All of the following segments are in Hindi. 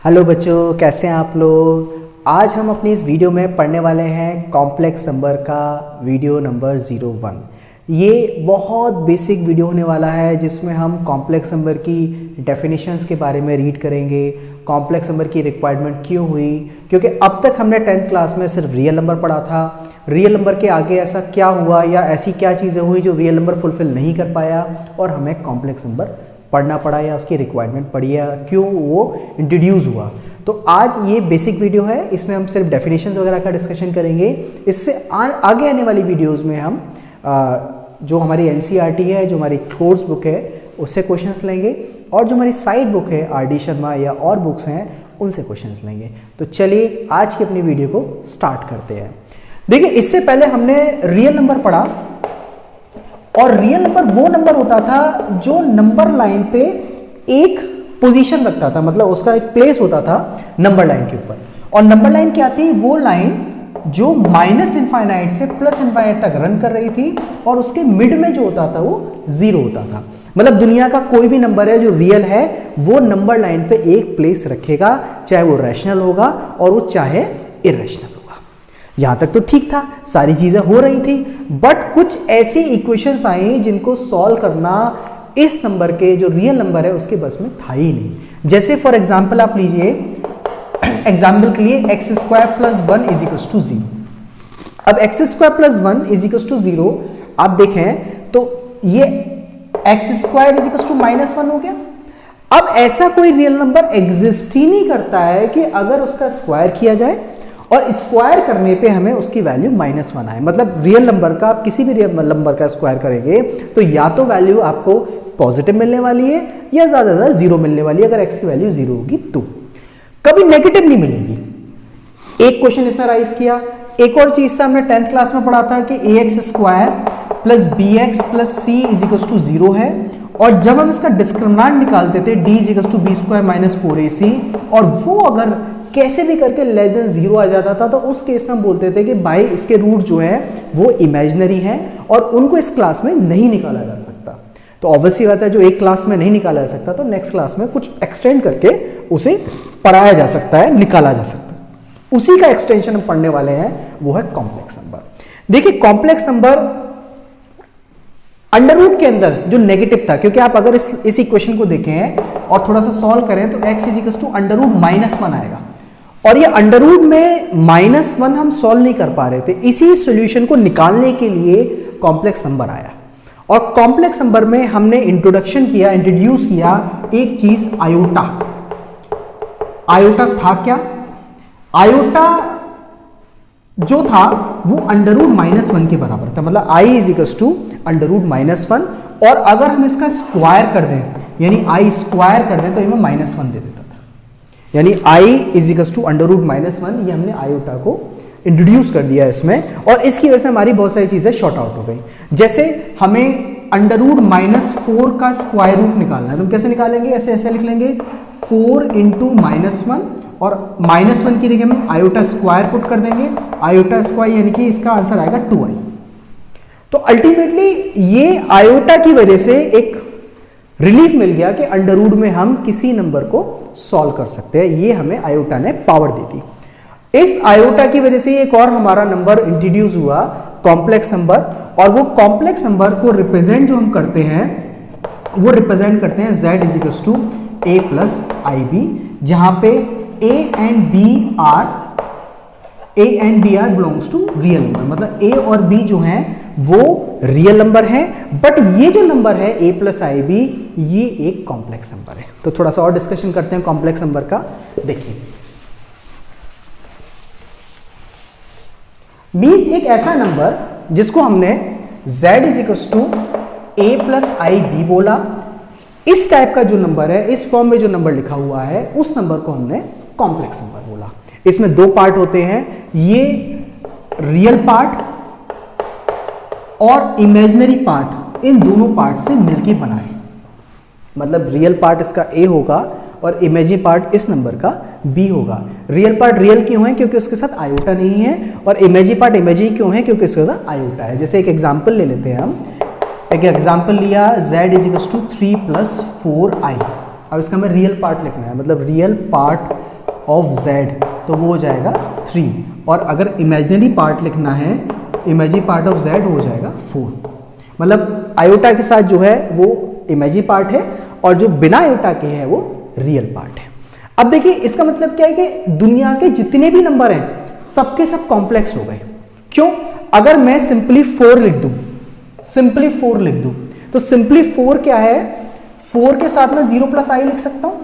हेलो बच्चों, कैसे हैं आप लोग। आज हम अपनी इस वीडियो में पढ़ने वाले हैं कॉम्प्लेक्स नंबर का वीडियो नंबर 01। ये बहुत बेसिक वीडियो होने वाला है जिसमें हम कॉम्प्लेक्स नंबर की डेफिनेशंस के बारे में रीड करेंगे। कॉम्प्लेक्स नंबर की रिक्वायरमेंट क्यों हुई, क्योंकि अब तक हमने 10th क्लास में सिर्फ रियल नंबर पढ़ा था। रियल नंबर के आगे ऐसा क्या हुआ या ऐसी क्या चीज़ें हुई जो रियल नंबर फुलफिल नहीं कर पाया और हमें कॉम्प्लेक्स नंबर पढ़ना पड़ा या उसकी रिक्वायरमेंट पड़ी है, क्यों वो इंट्रोड्यूस हुआ। तो आज ये बेसिक वीडियो है, इसमें हम सिर्फ डेफिनेशंस वगैरह का डिस्कशन करेंगे। इससे आगे आने वाली वीडियोस में हम जो हमारी एनसीईआरटी है, जो हमारी कोर्स बुक है, उससे क्वेश्चंस लेंगे और जो हमारी साइड बुक है आर.डी. शर्मा या और बुक्स हैं उनसे क्वेश्चंस लेंगे। तो चलिए आज की अपनी वीडियो को स्टार्ट करते हैं। देखिए, इससे पहले हमने रियल नंबर पढ़ा और रियल नंबर वो नंबर होता था जो नंबर लाइन पे एक पोजीशन रखता था, मतलब उसका एक प्लेस होता था नंबर लाइन के ऊपर। और नंबर लाइन क्या थी? वो लाइन जो माइनस इनफाइनाइट से प्लस इनफाइनाइट तक रन कर रही थी और उसके मिड में जो होता था वो जीरो होता था। मतलब दुनिया का कोई भी नंबर है जो रियल है वो नंबर लाइन पे एक प्लेस रखेगा, चाहे वो रैशनल होगा और वो चाहे इरेशनल होगा। यहां तक तो ठीक था, सारी चीजें हो रही थी, बट कुछ ऐसी इक्वेशंस आई जिनको सॉल्व करना इस नंबर के जो रियल नंबर है उसके बस में था ही नहीं। जैसे फॉर एग्जांपल आप लीजिए, एग्जांपल के लिए x² + 1 = 0। अब x² + 1 = 0 आप देखें तो ये x² = -1 हो गया। अब ऐसा कोई रियल नंबर एग्जिस्ट ही नहीं करता है कि अगर उसका स्क्वायर किया जाए और स्क्वायर करने पे हमें उसकी वैल्यू -1 आए। मतलब रियल नंबर का, आप किसी भी रियल नंबर का स्क्वायर करेंगे तो या तो वैल्यू आपको पॉजिटिव मिलने वाली है या ज्यादा ज्यादा जीरो मिलने वाली है। अगर x की वैल्यू जीरो होगी तो कभी नेगेटिव नहीं मिलेगी। एक क्वेश्चन इसने राइज किया। एक और चीज था, हमने 10th क्लास में पढ़ा था कि ax² + bx + c = 0 है। और जब हम इसका डिस्क्रिमिनेंट निकालते थे d = b² - 4ac और वो अगर कैसे भी करके लेस देन 0 आ जाता था तो उस केस में हम बोलते थे कि भाई इसके रूट जो है वो इमेजिनरी है और उनको इस क्लास में नहीं निकाला जा सकता। तो ऑब्वियसली बात है, जो एक क्लास में नहीं निकाला जा सकता तो नेक्स्ट क्लास में कुछ एक्सटेंड करके उसे पढ़ाया जा सकता है, निकाला जा सकता है। उसी का एक्सटेंशन हम पढ़ने वाले हैं, वो है कॉम्प्लेक्स नंबर। देखिए, कॉम्प्लेक्स नंबर अंडर रूट के अंदर जो नेगेटिव था, क्योंकि आप अगर इस इक्वेशन को देखें और थोड़ा सा सॉल्व करें तो x = √-1 आएगा और ये अंडर रूट में -1 हम सॉल्व नहीं कर पा रहे थे। इसी सॉल्यूशन को निकालने के लिए कॉम्प्लेक्स नंबर आया और कॉम्प्लेक्स नंबर में हमने इंट्रोड्यूस किया एक चीज, आयोटा। आयोटा था क्या? आयोटा जो था वो √-1 के बराबर था। मतलब i √-1 और अगर हम इसका स्क्वायर कर दें, यानी i स्क्वायर कर दें तो हमें -1 दे देता था। यानी i √-1, ये हमने आयोटा को इंट्रोड्यूस कर दिया इसमें और इसकी वजह से हमारी बहुत सारी चीजें शॉर्ट आउट हो गई। जैसे हमें √-4 का स्क्वायर रूट निकालना है तो हम कैसे निकालेंगे? ऐसे लिख लेंगे 4 × -1 और -1 की जगह हम आयोटा स्क्वायर पुट कर देंगे। आयोटा स्क्वायर यानी कि इसका आंसर आएगा 2i। तो अल्टीमेटली ये आयोटा की वजह से एक रिलीफ मिल गया कि अंडर रूट में हम किसी नंबर को सॉल्व कर सकते हैं। ये हमें आयोटा ने पावर दी थी। इस आयोटा की वजह से एक और हमारा नंबर इंट्रोड्यूस हुआ, कॉम्प्लेक्स नंबर। और वो कॉम्प्लेक्स नंबर को रिप्रेजेंट जो हम करते हैं वो रिप्रेजेंट करते हैं z = a + ib, जहां पे a and b are belongs to real number. मतलब a और b जो हैं वो रियल नंबर है, बट ये जो नंबर है a + ib ये एक कॉम्प्लेक्स नंबर है। तो थोड़ा सा और डिस्कशन करते हैं कॉम्प्लेक्स नंबर का। देखिए, मींस एक ऐसा नंबर जिसको हमने z = a + ib बोला। इस टाइप का जो नंबर है, इस फॉर्म में जो नंबर लिखा हुआ है, उस नंबर को हमने कॉम्प्लेक्स नंबर बोला। इसमें दो पार्ट होते हैं, ये रियल पार्ट और इमेजिनरी पार्ट, इन दोनों पार्ट से मिलके बना है। मतलब रियल पार्ट इसका a होगा और इमेजिनरी पार्ट इस नंबर का b होगा। रियल पार्ट रियल क्यों है? क्योंकि उसके साथ आयोटा नहीं है, और इमेजिनरी पार्ट इमेजिनरी क्यों है? क्योंकि उसके साथ आयोटा है। जैसे एक एग्जांपल ले लेते हैं हम। एक एग्जांपल लिया, z = 3 + 4i। अब इसका हमें रियल पार्ट लिखना है, मतलब रियल पार्ट ऑफ z, तो वो हो जाएगा 3, और अगर इमेजिनरी पार्ट लिखना है, इमेजिनरी पार्ट ऑफ z हो जाएगा 4। मतलब आयोटा के साथ जो है वो इमेजिनरी पार्ट है और जो बिना आयोटा के है वो रियल पार्ट है। अब देखिए इसका मतलब क्या है कि दुनिया के जितने भी नंबर हैं सबके सब कॉम्प्लेक्स हो गए। क्यों? अगर मैं सिंपली 4 लिख दूं, सिंपली 4 लिख दूं, तो सिंपली 4 क्या है, 4 के साथ में 0 प्लस आई लिख सकता हूं,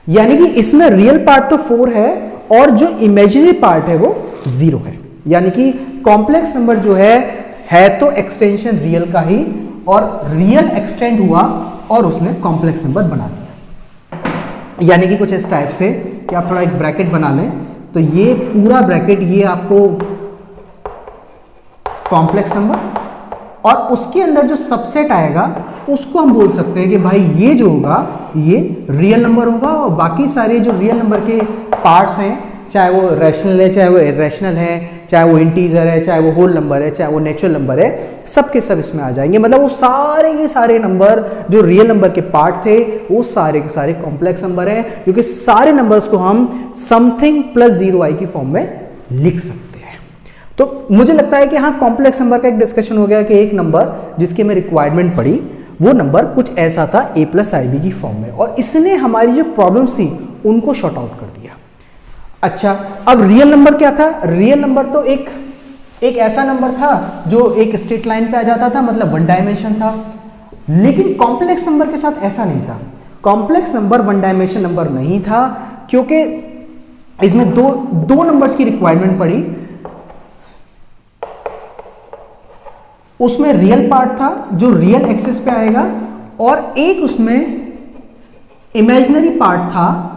यानी कि इसमें रियल पार्ट तो 4 है और जो इमेजिनरी पार्ट है वो 0 है। यानी कि कॉम्प्लेक्स नंबर जो है तो एक्सटेंशन रियल का ही, और रियल एक्सटेंड हुआ और उसने कॉम्प्लेक्स नंबर बना दिया। यानी कि कुछ इस टाइप से कि आप थोड़ा एक ब्रैकेट बना लें, तो ये पूरा ब्रैकेट ये आपको कॉम्प्लेक्स नंबर, और उसके अंदर जो सबसेट आएगा उसको हम बोल सकते हैं कि भाई ये जो होगा ये रियल नंबर होगा, और बाकी सारे जो रियल नंबर के पार्ट्स हैं, चाहे वो रैशनल है, चाहे वो इरेशनल है, चाहे वो इंटीजर है, चाहे वो होल नंबर है, चाहे वो नेचुरल नंबर है, सब के सब इसमें आ जाएंगे। मतलब वो सारे के सारे नंबर जो रियल नंबर के पार्ट थे वो सारे के सारे कॉम्प्लेक्स नंबर हैं, क्योंकि सारे नंबर्स को हम समथिंग प्लस 0i की फॉर्म में लिख सकते हैं। तो मुझे लगता है कि हाँ, कॉम्प्लेक्स नंबर का एक डिस्कशन हो गया कि एक नंबर जिसकी हमें रिक्वायरमेंट पड़ी वो नंबर कुछ ऐसा था a प्लस IB की फॉर्म में, और इसने हमारी जो प्रॉब्लम्स थी उनको शॉर्ट आउट कर दिया। अच्छा, अब रियल नंबर क्या था? रियल नंबर तो एक ऐसा नंबर था जो एक स्ट्रेट लाइन पे आ जाता था, मतलब वन डायमेंशन था। लेकिन कॉम्प्लेक्स नंबर के साथ ऐसा नहीं था। Complex number one dimension number नहीं था, क्योंकि इसमें दो नंबर्स की रिक्वायरमेंट पड़ी। उसमें रियल पार्ट था जो रियल एक्सिस पे आएगा, और एक उसमें इमेजिनरी पार्ट था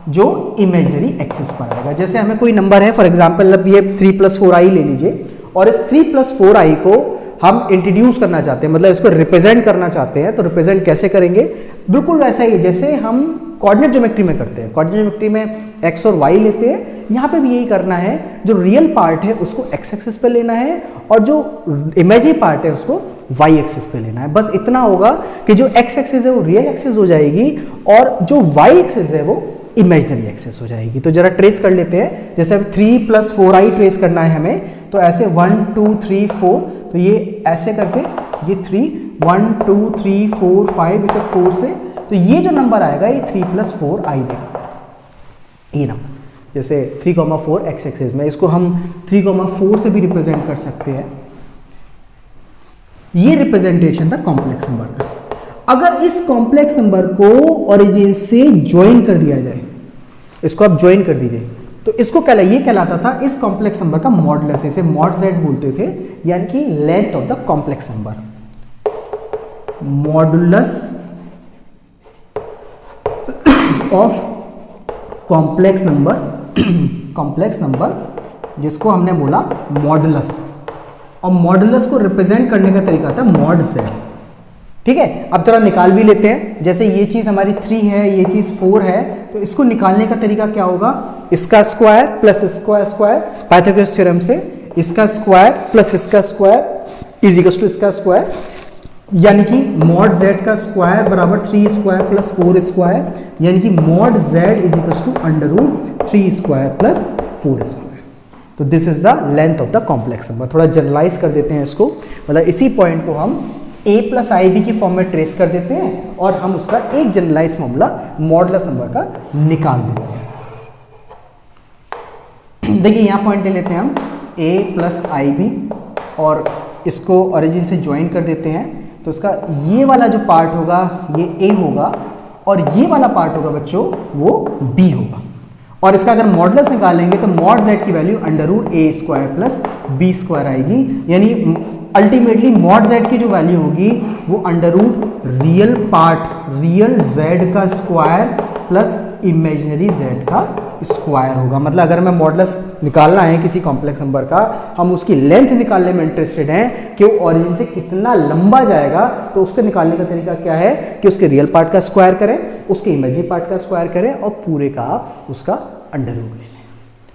जो इमेजिनरी एक्सिस पर आएगा। जैसे हमें कोई नंबर है, फॉर एग्जांपल अब ये 3 + 4i ले लीजिए, और इस 3 + 4i को हम इंट्रोड्यूस करना चाहते हैं, मतलब इसको रिप्रेजेंट करना चाहते हैं, तो रिप्रेजेंट कैसे करेंगे? बिल्कुल वैसा ही जैसे हम कोऑर्डिनेट ज्योमेट्री में करते हैं। कोऑर्डिनेट ज्योमेट्री में x और y लेते हैं, यहाँ पे भी यही करना है। जो रियल पार्ट है उसको x एक्सिस पे लेना है, और जो इमेजिनरी पार्ट है उसको y एक्सिस पे लेना है। बस इतना होगा कि जो x एक्सिस है वो रियल एक्सिस हो जाएगी, और जो y एक्सिस है वो इमेजिनरी एक्सिस हो जाएगी। तो जरा ट्रेस कर लेते हैं। जैसे अब 3 + 4i ट्रेस करना है हमें, तो ऐसे 1 2 3 4, तो ये ऐसे करके ये 3 1 2 3 4 5, इसे 4 से, तो ये जो नंबर आएगा ये 3 + 4i देगा, ये नंबर। जैसे 3, 4 x एक्सिस में, इसको हम 3, 4 से भी रिप्रेजेंट कर सकते हैं। ये रिप्रेजेंटेशन था कॉम्प्लेक्स नंबर का। अगर इस कॉम्प्लेक्स नंबर को ओरिजिन से ज्वाइन कर दिया जाए, इसको आप ज्वाइन कर दीजिए, तो इसको ये कहलाता था इस कॉम्प्लेक्स नंबर का मॉडुलस। इसे मॉड z बोलते थे, यानी कि length of the complex number, modulus of complex number, complex number जिसको हमने बोला मॉडुलस, और मॉडुलस को रिप्रेजेंट करने का तरीका था मॉड z। ठीक है, अब थोड़ा निकाल भी लेते हैं। जैसे ये चीज हमारी 3 है, ये चीज 4 है, तो इसको निकालने का तरीका क्या होगा? इसका स्क्वायर प्लस इसका स्क्वायर, पाइथागोरस थ्योरम से इसका स्क्वायर प्लस इसका स्क्वायर इज इक्वल टू इसका स्क्वायर, यानी कि मॉड z का स्क्वायर बराबर 3 स्क्वायर प्लस 4 स्क्वायर, यानी कि mod z is equal to √3 square plus 4 square. तो this is the length of the complex number. थोड़ा जनरलाइज कर देते हैं इसको, मतलब इसी पॉइंट को हम a + IB की फॉर्म में ट्रेस कर देते हैं, और हम उसका एक जनरलाइज फॉर्मूला मॉडुलस नंबर का निकाल देते हैं। देखिए यहाँ पॉइंट ले लेते हैं हम a + IB, और इसको ओरिजिन से ज्वाइन कर देते हैं। तो उसका ये वाला जो पार्ट होगा ये a होगा, और ये वाला पार्ट होगा बच्चों वो b होगा। और इसका अगर मॉडुलस निकालेंगे तो मॉड z की वैल्यू √a² + b² आएगी, यानी अल्टीमेटली मॉड z की जो वैल्यू होगी वो √रियल पार्ट, रियल z का स्क्वायर प्लस इमेजिनरी z का स्क्वायर होगा। मतलब अगर हमें मॉडुलस निकालना है किसी कॉम्प्लेक्स नंबर का, हम उसकी लेंथ निकालने में इंटरेस्टेड हैं कि वो ओरिजिन से कितना लंबा जाएगा, तो उसके निकालने का तरीका क्या है कि उसके रियल पार्ट का स्क्वायर करें, उसके इमेजिनरी पार्ट का स्क्वायर करें, और पूरे का आप उसका √√ ले लें।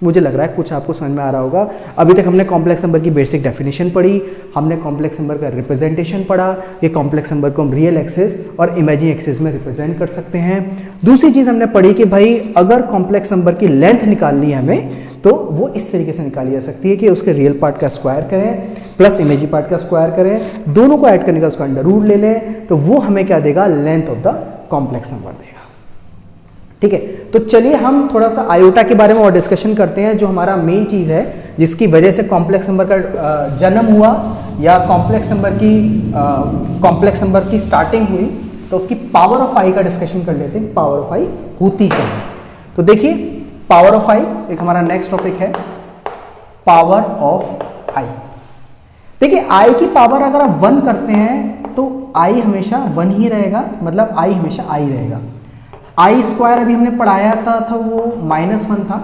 मुझे लग रहा है कुछ आपको समझ में आ रहा होगा। अभी तक हमने कॉम्प्लेक्स नंबर की बेसिक डेफिनेशन पढ़ी, हमने कॉम्प्लेक्स नंबर का रिप्रेजेंटेशन पढ़ा, ये कॉम्प्लेक्स नंबर को हम रियल एक्सिस और इमेजिनरी एक्सिस में रिप्रेजेंट कर सकते हैं। दूसरी चीज़ हमने पढ़ी कि भाई अगर कॉम्प्लेक्स नंबर की लेंथ निकालनी है हमें तो वो इस तरीके से निकाली जा सकती है कि उसके रियल पार्ट का स्क्वायर करें प्लस इमेजिनरी पार्ट का स्क्वायर करें, दोनों को ऐड करने का उसका अंडर रूट ले लें, तो वो हमें क्या देगा, length of the complex number देगा। ठीक है, तो चलिए हम थोड़ा सा आयोटा के बारे में और डिस्कशन करते हैं, जो हमारा मेन चीज़ है जिसकी वजह से कॉम्प्लेक्स नंबर का जन्म हुआ या कॉम्प्लेक्स नंबर की स्टार्टिंग हुई। तो उसकी पावर ऑफ आई का डिस्कशन कर लेते हैं, पावर ऑफ आई होती क्या है। तो देखिए पावर ऑफ आई एक हमारा नेक्स्ट टॉपिक है, पावर ऑफ आई। देखिए आई की पावर अगर आप 1 करते हैं तो आई हमेशा 1 ही रहेगा, मतलब आई हमेशा आई रहेगा। आई स्क्वायर अभी हमने पढ़ाया था वो -1 था।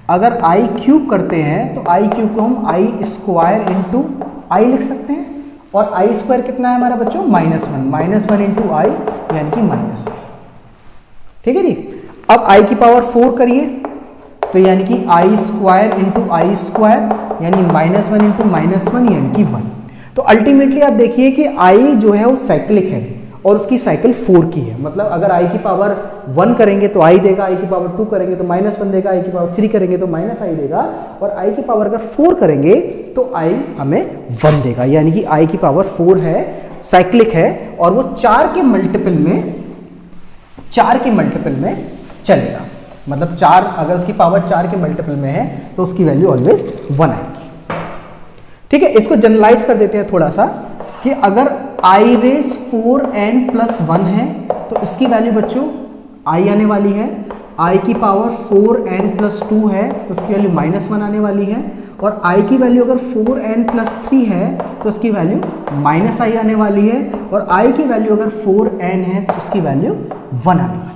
अगर आई क्यूब करते हैं तो आई क्यूब को हम आई स्क्वायर इंटू आई लिख सकते हैं, और आई स्क्वायर कितना है हमारा बच्चों, -1 इंटू आई यानी कि -1। ठीक है जी। अब आई की पावर 4 करिए तो यानी कि आई स्क्वायर इंटू आई स्क्वायर यानी -1 इंटू -1 यानी कि 1। तो अल्टीमेटली आप देखिए कि आई जो है वो साइक्लिक है और उसकी साइकिल 4 की है। मतलब अगर आई की पावर 1 करेंगे तो आई देगा, आई की पावर 2 करेंगे तो -1 देगा, आई की पावर 3 करेंगे तो -i देगा, और आई की पावर अगर 4 करेंगे तो आई हमें 1 देगा। यानी कि आई की पावर 4 है, साइक्लिक है, और वो 4 के मल्टीपल में चलेगा। मतलब 4 अगर उसकी पावर 4 के मल्टीपल में है तो उसकी वैल्यू ऑलवेज 1 आएगी। ठीक है, इसको जनरलाइज कर देते हैं थोड़ा सा कि अगर आई रेज 4n+1 है तो इसकी वैल्यू बच्चों आई आने वाली है। आई की पावर 4n+2 है तो उसकी वैल्यू -1 आने वाली है, और आई की वैल्यू अगर 4n+3 है तो उसकी वैल्यू -i आने वाली है, और आई की वैल्यू अगर 4n है तो उसकी वैल्यू 1 आने वाली है।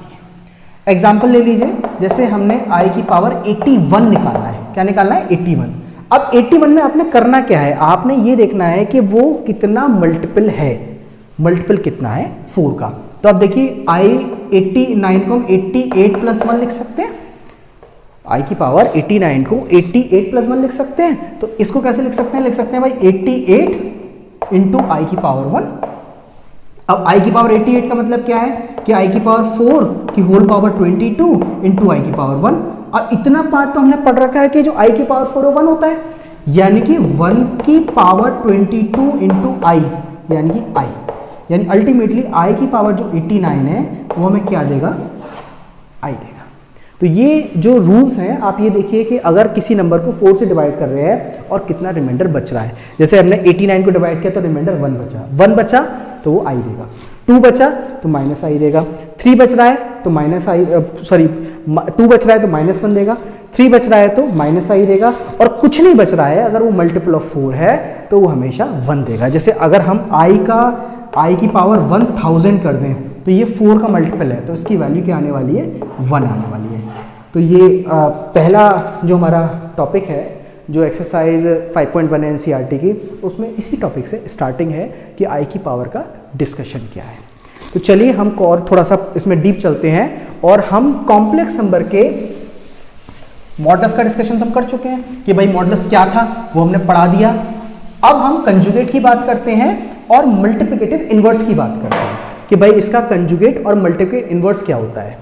एग्जाम्पल ले लीजिए, जैसे हमने आई की पावर 81 निकालना है। क्या निकालना है, 81। अब 81 में आपने करना क्या है, आपने ये देखना है कि वो कितना मल्टीपल है, मल्टीपल कितना है 4 का। तो अब देखिए आई 89 को हम 88+1 लिख सकते हैं, आई की पावर 89 को 88+1 लिख सकते हैं। तो इसको कैसे लिख सकते हैं, लिख सकते हैं भाई 88 इंटू आई की पावर 1। अब आई की पावर 88 का मतलब क्या है कि आई की पावर 4 की होल पावर 22 इंटू आई की पावर 1। और इतना पार्ट तो हमने पढ़ रखा है कि जो आई की पावर 4 1 होता है, यानी कि 1 की पावर 22 इंटू आई यानी कि आई, यानी अल्टीमेटली आई की पावर जो 89 है वो हमें क्या देगा, आई देगा। तो ये जो रूल्स हैं आप ये देखिए कि अगर किसी नंबर को 4 से डिवाइड कर रहे हैं और कितना रिमाइंडर बच रहा है, जैसे हमने 89 को डिवाइड किया तो रिमाइंडर 1 बचा तो वो आई देगा, 2 बचा तो -i देगा, 3 बच रहा है तो -2 बच रहा है तो -1 देगा, 3 बच रहा है तो -i देगा, और कुछ नहीं बच रहा है अगर वो मल्टीपल ऑफ 4 है तो वो हमेशा 1 देगा। जैसे अगर हम आई की पावर 1000 कर दें तो ये 4 का मल्टीपल है तो इसकी वैल्यू क्या आने वाली है, 1 आने वाली है। तो ये पहला जो हमारा टॉपिक है जो एक्सरसाइज 5.1 एनसीईआरटी की, उसमें इसी टॉपिक से स्टार्टिंग है कि आई की पावर का डिस्कशन क्या है। तो चलिए हम और थोड़ा सा इसमें डीप चलते हैं, और हम कॉम्प्लेक्स नंबर के मॉडल्स का डिस्कशन तो हम कर चुके हैं कि भाई मॉडल्स क्या था वो हमने पढ़ा दिया। अब हम कंजुगेट की बात करते हैं और मल्टीप्लिकेटिव इनवर्स की बात करते हैं कि भाई इसका कंजुगेट और मल्टीप्लिकेटिव इनवर्स क्या होता है।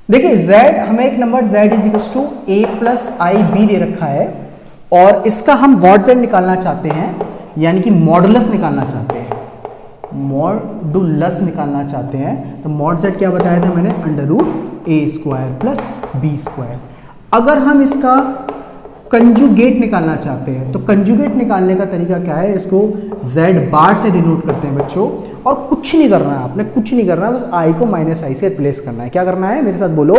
देखिए z, हमें एक नंबर z = a+ib दे रखा है, और इसका हम मॉड z निकालना चाहते हैं, यानी कि मॉडुलस निकालना चाहते हैं, मॉडुलस निकालना चाहते हैं। तो मॉड z क्या बताया था मैंने, √a² + b²। अगर हम इसका कंजुगेट निकालना चाहते हैं तो कंजुगेट निकालने का तरीका क्या है, इसको z बार से डिनोट करते हैं बच्चों, और कुछ नहीं करना है आपने, कुछ नहीं करना है, बस i को -i से रिप्लेस करना है। क्या करना है, मेरे साथ बोलो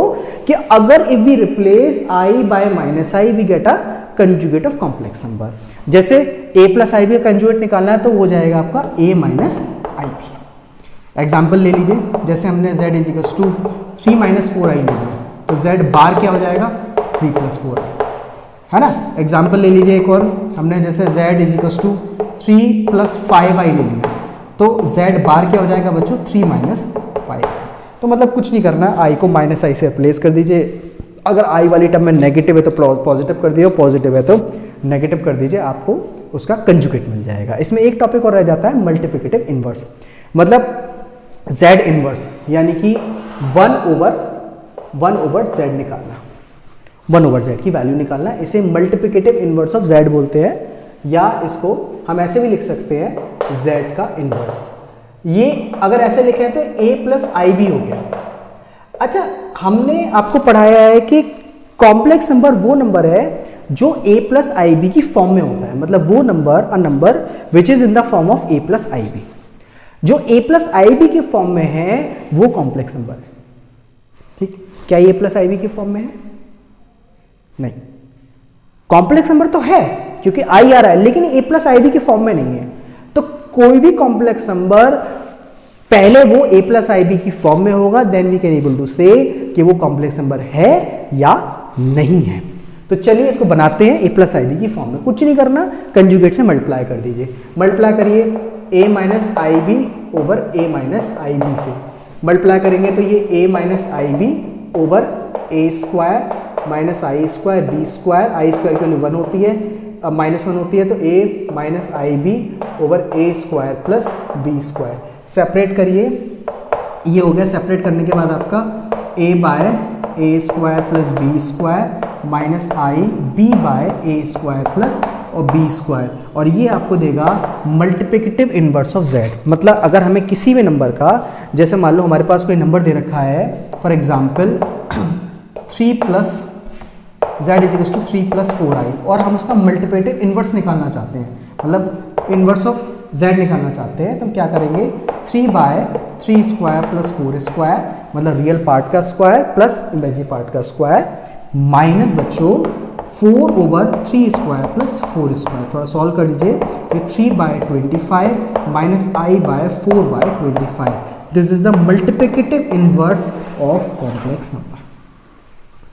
कि अगर if we replace i by -i we get a conjugate of complex number. जैसे a+ib का कंजुगेट निकालना है तो वो जाएगा आपका a-ib। एग्जाम्पल ले लीजिए, जैसे हमने z = 3 - 4i ले लिया तो z बार क्या हो जाएगा, 3 + 4i, है ना। एग्जाम्पल ले लीजिए एक और, हमने जैसे z = 3 + 5i ले लिया तो z बार क्या हो जाएगा बच्चों, 3 - 5। तो मतलब कुछ नहीं करना, i को -i से रिप्लेस कर दीजिए, अगर आई वाली टर्म में नेगेटिव है तो पॉजिटिव कर दीजिए, पॉजिटिव है तो नेगेटिव कर दीजिए, आपको उसका कंजुगेट मिल जाएगा। इसमें एक टॉपिक और रह जाता है मल्टीप्लिकेटिव इनवर्स, मतलब z इनवर्स, यानी कि 1 ओवर z निकालना, 1 ओवर z की वैल्यू निकालना, इसे मल्टीप्लिकेटिव इनवर्स ऑफ z बोलते हैं, या इसको हम ऐसे भी लिख सकते हैं z का इनवर्स। ये अगर ऐसे लिखें तो a प्लस आई बी हो गया। अच्छा, हमने आपको पढ़ाया है कि कॉम्प्लेक्स नंबर वो नंबर है जो a प्लस आई बी की फॉर्म में होता है, मतलब वो number, a number which is in the form of a plus I B. जो a प्लस आई बी के फॉर्म में है वो कॉम्प्लेक्स नंबर है। ठीक, क्या ये प्लस आई बी की फॉर्म में है? नहीं, कॉम्प्लेक्स नंबर तो है क्योंकि आई आ रहा है, लेकिन a प्लस आई बी की फॉर्म में नहीं है। तो कोई भी कॉम्प्लेक्स नंबर पहले वो a प्लस आई बी की फॉर्म में होगा, then we can able to say कि वो कॉम्प्लेक्स नंबर है या नहीं है। तो चलिए इसको बनाते हैं a प्लस आई बी की फॉर्म में। कुछ नहीं करना, कंजुगेट से मल्टीप्लाई कर दीजिए। मल्टीप्लाई करिए a minus i b over a minus i b से। मल्टीप्लाई करेंगे तो ये a minus i b over a square minus i square b square, i square की वैल्यू 1 होती है, अब माइनस 1 होती है, तो a minus i b over a square plus b square. Separate करिए, ये हो गया। सेपरेट करने के बाद आपका a by a square plus b square minus i b by a square plus और बी स्क्वायर, और ये आपको देगा मल्टीप्लिकेटिव इनवर्स ऑफ z। मतलब अगर हमें किसी भी नंबर का, जैसे मान लो हमारे पास कोई नंबर दे रखा है, for example 3 plus z is equal to 3 plus 4i, और हम उसका मल्टीप्लिकेटिव इनवर्स निकालना चाहते हैं, मतलब इनवर्स ऑफ z निकालना चाहते हैं, तो हम क्या करेंगे 3 बाय 3 स्क्वायर प्लस 4 स्क्वायर, मतलब रियल पार्ट का स्क्वायर प्लस इमेजिनरी पार्ट का स्क्वायर, माइनस बच्चों 4 ओवर 3 स्क्वायर प्लस 4 स्क्वायर। थोड़ा सॉल्व कर लीजिए, तो 3 by 25 minus i by 4 by 25। This is the multiplicative inverse of complex number.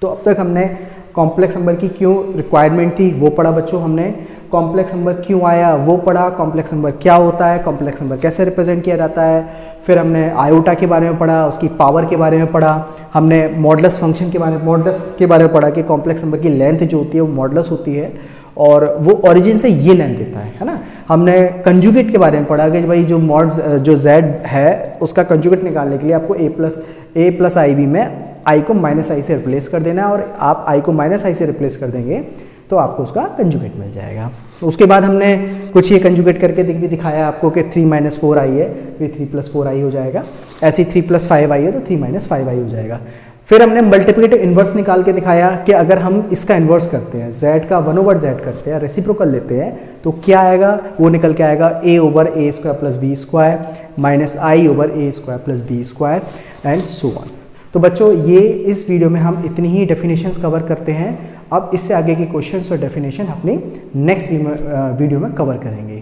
तो अब तक हमने कॉम्प्लेक्स नंबर की क्यों रिक्वायरमेंट थी वो पढ़ा बच्चों हमने, कॉम्प्लेक्स नंबर क्यों आया वो पढ़ा, कॉम्प्लेक्स नंबर क्या होता है, कॉम्प्लेक्स नंबर कैसे रिप्रेजेंट किया जाता है, फिर हमने आयोटा के बारे में पढ़ा, उसकी पावर के बारे में पढ़ा, हमने मॉडुलस फंक्शन के बारे में पढ़ा कि कॉम्प्लेक्स नंबर की लेंथ जो होती है वो मॉडुलस होती है और वो ओरिजिन से ये लेंथ देता है ना। हमने कंजुगेट के बारे में पढ़ा कि भाई जो z है उसका कंजुगेट निकालने के लिए आपको a प्लस आई बी में i को माइनस आई से रिप्लेस कर देना है, और आप i को माइनस आई से रिप्लेस कर देंगे तो आपको उसका कंजुगेट मिल जाएगा। तो उसके बाद हमने कुछ ये कंजुगेट करके भी दिखाया आपको कि 3 माइनस 4 आई है तो 3 प्लस 4 आई हो जाएगा, ऐसे ही 3 प्लस 5 आई है तो 3 माइनस 5 आई हो जाएगा। फिर हमने मल्टीप्लिकेटिव इन्वर्स निकाल के दिखाया कि अगर हम इसका इन्वर्स करते हैं, z का 1 ओवर z करते हैं, रेसिप्रोकल लेते हैं, तो क्या आएगा, वो निकल के आएगा a over a square plus b square minus i over a square plus b square and so on. तो बच्चों ये इस वीडियो में हम इतनी ही डेफिनेशंस कवर करते हैं। अब इससे आगे के क्वेश्चंस और डेफिनेशन अपनी नेक्स्ट वीडियो में कवर करेंगे।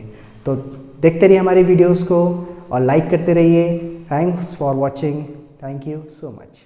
तो देखते रहिए हमारी वीडियोस को और लाइक करते रहिए। Thanks for watching, thank you so much.